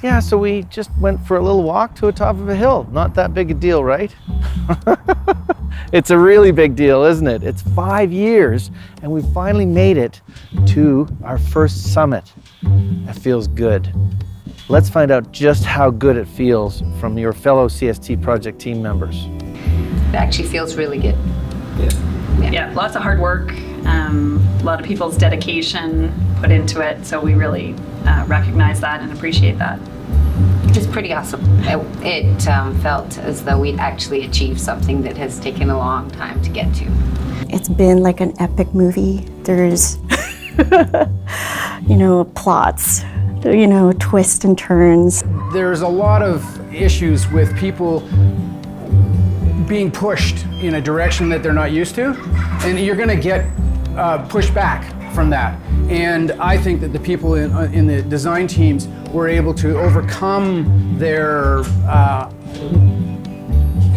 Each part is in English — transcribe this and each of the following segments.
Yeah, so we just went for a little walk to the top of a hill. Not that big a deal, right? It's a really big deal, isn't it? It's 5 years, and we finally made it to our first summit. That feels good. Let's find out just how good it feels from your fellow CST project team members. It actually feels really good. Yeah, lots of hard work, a lot of people's dedication put into it, so we really recognize that and appreciate that. It was pretty awesome. It felt as though we'd actually achieved something that has taken a long time to get to. It's been like an epic movie. There's, plots, twists and turns. There's a lot of issues with people being pushed in a direction that they're not used to, and you're going to get pushed back from that. And I think that the people in the design teams were able to overcome their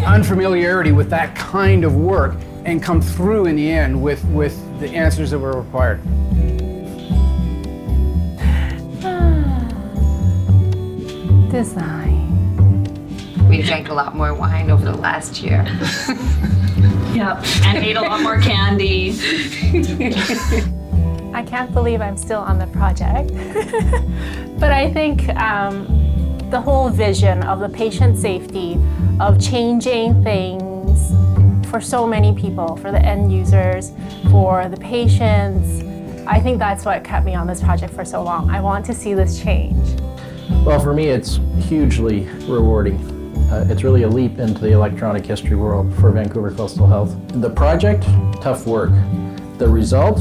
unfamiliarity with that kind of work and come through in the end with the answers that were required. Design. We drank a lot more wine over the last year. Yep, and ate a lot more candy. I can't believe I'm still on the project. But I think the whole vision of the patient safety, of changing things for so many people, for the end users, for the patients, I think that's what kept me on this project for so long. I want to see this change. Well, for me, it's hugely rewarding. It's really a leap into the electronic history world for Vancouver Coastal Health. The project, tough work. The result,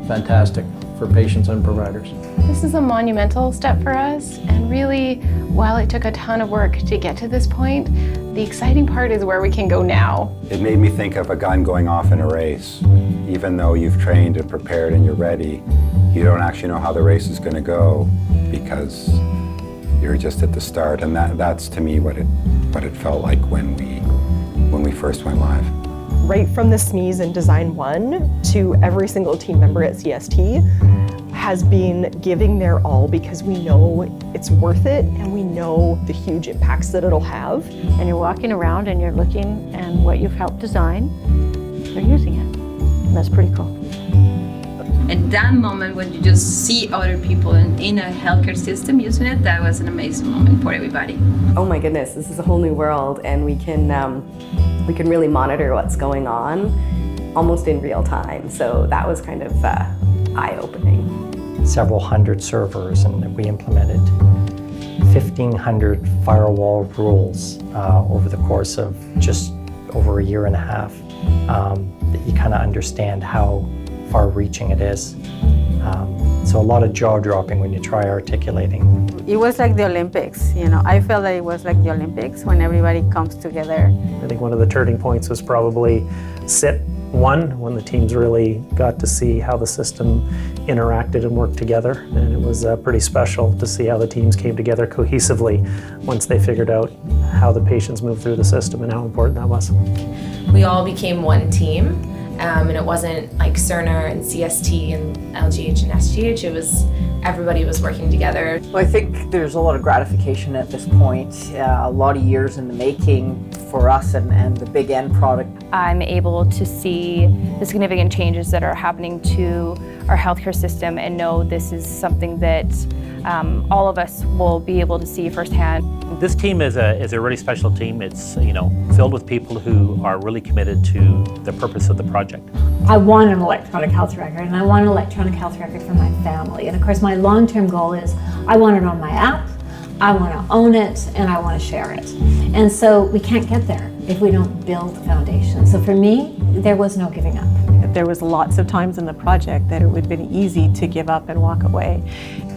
fantastic for patients and providers. This is a monumental step for us, and really, while it took a ton of work to get to this point, the exciting part is where we can go now. It made me think of a gun going off in a race. Even though you've trained and prepared and you're ready, you don't actually know how the race is going to go because you're just at the start, and that's to me what it felt like when we first went live. Right from the SMEs in Design 1 to every single team member at CST has been giving their all because we know it's worth it and we know the huge impacts that it'll have. And you're walking around and you're looking and what you've helped design, they're using it. And that's pretty cool. And that moment when you just see other people in a healthcare system using it, that was an amazing moment for everybody. Oh my goodness, this is a whole new world, and we can really monitor what's going on almost in real time. So that was kind of eye-opening. Several hundred servers, and we implemented 1,500 firewall rules over the course of just over a year and a half. That you kind of understand how far-reaching it is. So a lot of jaw-dropping when you try articulating. It was like the Olympics, I felt that it was like the Olympics when everybody comes together. I think one of the turning points was probably SIT 1, when the teams really got to see how the system interacted and worked together. And it was pretty special to see how the teams came together cohesively once they figured out how the patients moved through the system and how important that was. We all became one team. And it wasn't like Cerner and CST and LGH and SGH, it was everybody was working together. Well, I think there's a lot of gratification at this point, a lot of years in the making for us and the big end product. I'm able to see the significant changes that are happening to our healthcare system and know this is something that all of us will be able to see firsthand. This team is a really special team. It's filled with people who are really committed to the purpose of the project. I want an electronic health record, and I want an electronic health record for my family. And of course, my long-term goal is I want it on my app, I want to own it, and I want to share it. And so we can't get there if we don't build the foundation. So for me, there was no giving up. There was lots of times in the project that it would have been easy to give up and walk away.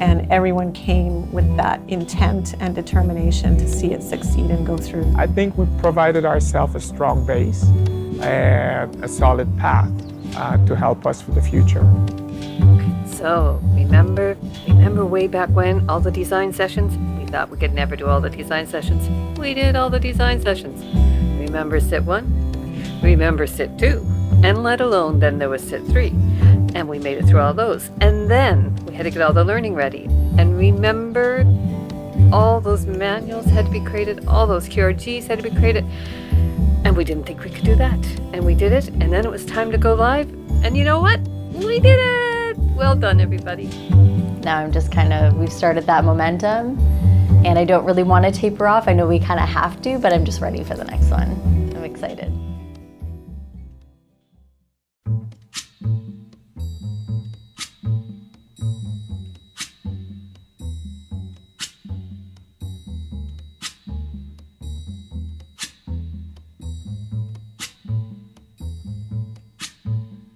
And everyone came with that intent and determination to see it succeed and go through. I think we provided ourselves a strong base and a solid path to help us for the future. So, remember way back when, all the design sessions? We thought we could never do all the design sessions. We did all the design sessions. Remember SIT 1? Remember SIT 2? And let alone then there was SIT 3. And we made it through all those. And then we had to get all the learning ready. And remember All those manuals had to be created, all those QRGs had to be created, and we didn't think we could do that. And we did it, and then it was time to go live, and you know what? We did it! Well done, everybody. Now I'm just we've started that momentum, and I don't really want to taper off. I know we kind of have to, but I'm just ready for the next one. I'm excited.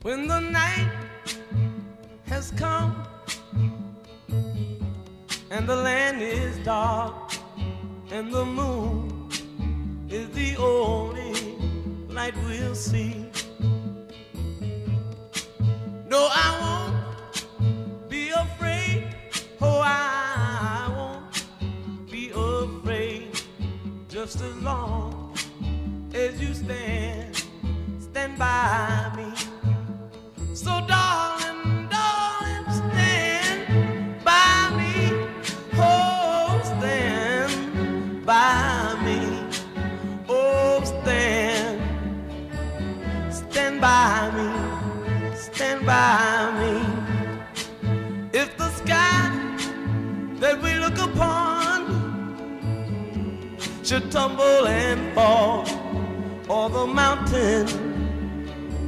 When the night has come and the land is dark and the moon is the only light we'll see. No, I won't be afraid. Oh, I won't be afraid. Just as long as you stand by me. So darling, darling, stand by me. Oh, stand by me. Oh, stand by me. Stand by me. If the sky that we look upon should tumble and fall, or the mountain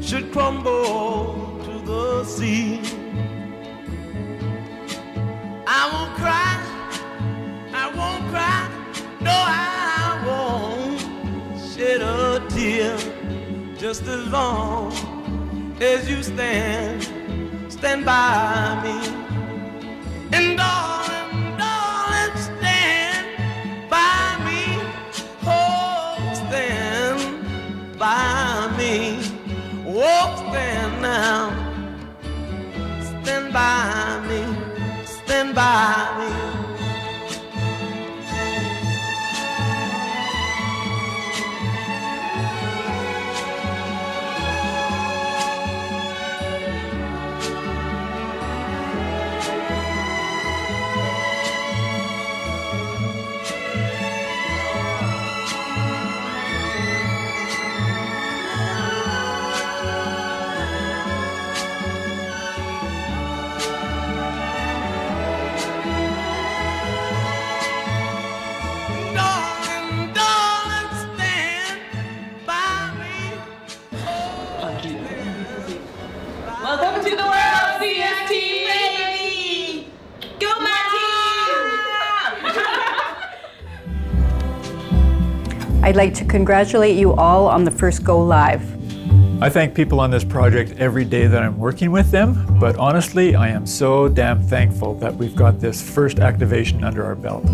should crumble to the sea, I won't cry, no, I won't shed a tear, just as long as you stand by me. And darling, darling, stand by me. Oh, stand by me. Oh, stand now. Stand by me. Stand by me. Welcome to the world of CST, baby! Go my team! I'd like to congratulate you all on the first go live. I thank people on this project every day that I'm working with them, but honestly, I am so damn thankful that we've got this first activation under our belt.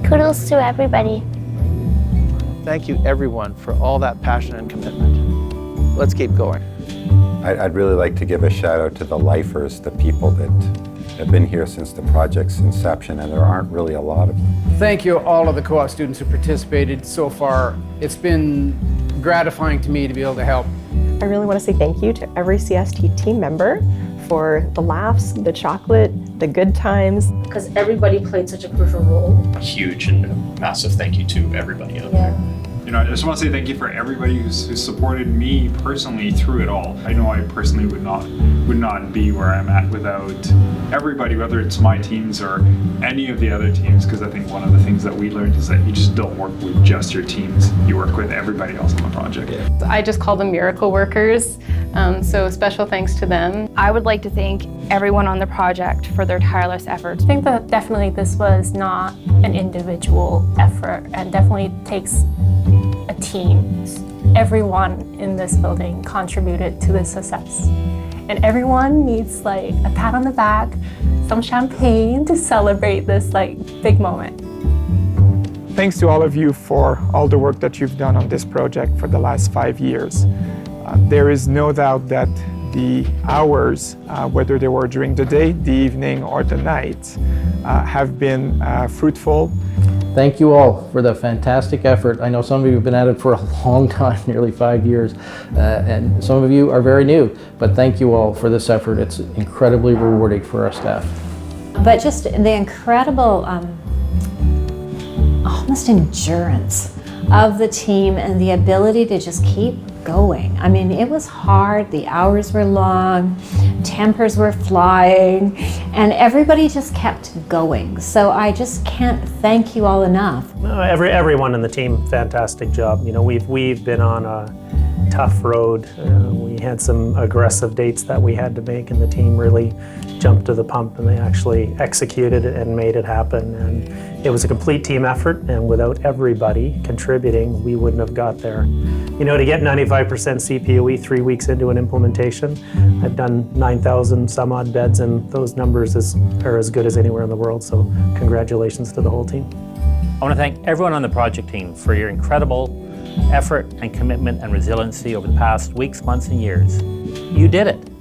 Kudos to everybody. Thank you everyone for all that passion and commitment. Let's keep going. I'd really like to give a shout out to the lifers, the people that have been here since the project's inception, and there aren't really a lot of them. Thank you all of the co-op students who participated so far. It's been gratifying to me to be able to help. I really want to say thank you to every CST team member for the laughs, the chocolate, the good times. Because everybody played such a crucial role. A huge and massive thank you to everybody out there. You know, I just want to say thank you for everybody who's supported me personally through it all. I know I personally would not be where I'm at without everybody, whether it's my teams or any of the other teams, because I think one of the things that we learned is that you just don't work with just your teams, you work with everybody else on the project. I just call them miracle workers, so special thanks to them. I would like to thank everyone on the project for their tireless efforts. I think that definitely this was not an individual effort and definitely takes a team. Everyone in this building contributed to this success. And everyone needs like a pat on the back, some champagne to celebrate this big moment. Thanks to all of you for all the work that you've done on this project for the last 5 years. There is no doubt that the hours, whether they were during the day, the evening, or the night, have been fruitful. Thank you all for the fantastic effort. I know some of you have been at it for a long time, nearly 5 years, and some of you are very new, but thank you all for this effort. It's incredibly rewarding for our staff. But just the incredible almost endurance of the team and the ability to just keep going. I mean, it was hard, the hours were long, tempers were flying, and everybody just kept going. So I just can't thank you all enough. Everyone in the team, fantastic job. You know, we've been on a tough road. We had some aggressive dates that we had to make, and the team really jumped to the pump, and they actually executed it and made it happen. And it was a complete team effort, and without everybody contributing, we wouldn't have got there. You know, to get 95% CPOE 3 weeks into an implementation, I've done 9,000 some odd beds, and those numbers are as good as anywhere in the world, so congratulations to the whole team. I want to thank everyone on the project team for your incredible effort and commitment and resiliency over the past weeks, months, and years. You did it.